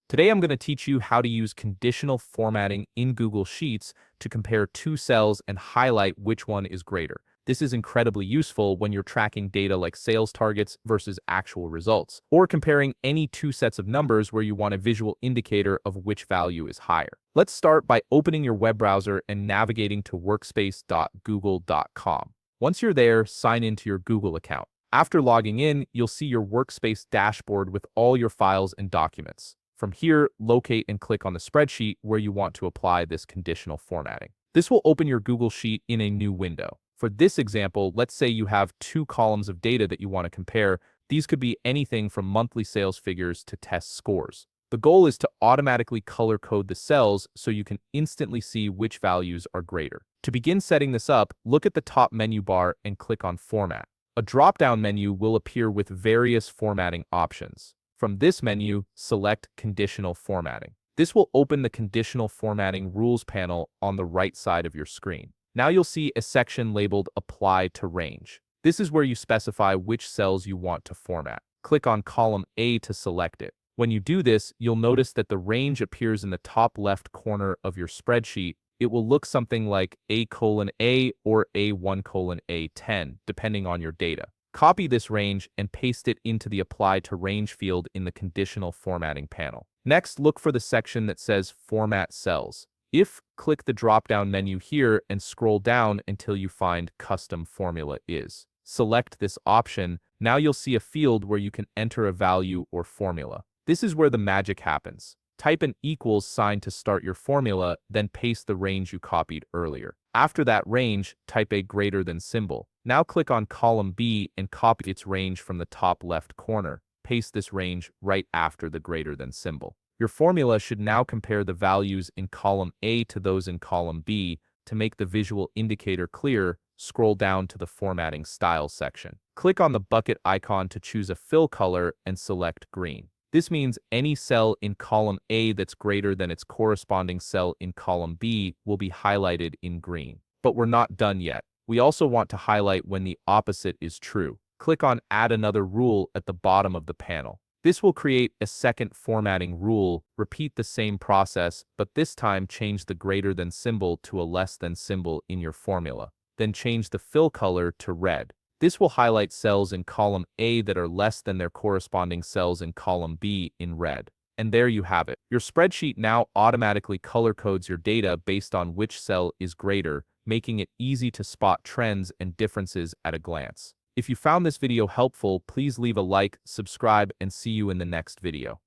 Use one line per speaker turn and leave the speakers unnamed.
Today I'm going to teach you how to use conditional formatting in Google Sheets to compare two cells and highlight which one is greater. This is incredibly useful when you're tracking data like sales targets versus actual results, or comparing any two sets of numbers where you want a visual indicator of which value is higher. Let's start by opening your web browser and navigating to workspace.google.com. Once you're there, sign into your Google account. After logging in, you'll see your Workspace dashboard with all your files and documents. From here, locate and click on the spreadsheet where you want to apply this conditional formatting. This will open your Google Sheet in a new window. For this example, let's say you have two columns of data that you want to compare. These could be anything from monthly sales figures to test scores. The goal is to automatically color code the cells so you can instantly see which values are greater. To begin setting this up, look at the top menu bar and click on Format. A drop-down menu will appear with various formatting options. From this menu, select Conditional Formatting. This will open the Conditional Formatting Rules panel on the right side of your screen. Now you'll see a section labeled Apply to Range. This is where you specify which cells you want to format. Click on column A to select it. When you do this, you'll notice that the range appears in the top left corner of your spreadsheet. It will look something like A:A or A1:A10, depending on your data. Copy this range and paste it into the Apply to Range field in the Conditional Formatting panel. Next, look for the section that says Format Cells. Click the drop-down menu here and scroll down until you find Custom Formula Is. Select this option. Now you'll see a field where you can enter a value or formula. This is where the magic happens. Type an equals sign to start your formula, then paste the range you copied earlier. After that range, type a greater than symbol. Now click on column B and copy its range from the top left corner. Paste this range right after the greater than symbol. Your formula should now compare the values in column A to those in column B. To make the visual indicator clear, scroll down to the Formatting Style section. Click on the bucket icon to choose a fill color and select green. This means any cell in column A that's greater than its corresponding cell in column B will be highlighted in green. But we're not done yet. We also want to highlight when the opposite is true. Click on Add Another Rule at the bottom of the panel. This will create a second formatting rule. Repeat the same process, but this time change the greater than symbol to a less than symbol in your formula. Then change the fill color to red. This will highlight cells in column A that are less than their corresponding cells in column B in red. And there you have it. Your spreadsheet now automatically color codes your data based on which cell is greater, making it easy to spot trends and differences at a glance. If you found this video helpful, please leave a like, subscribe, and see you in the next video.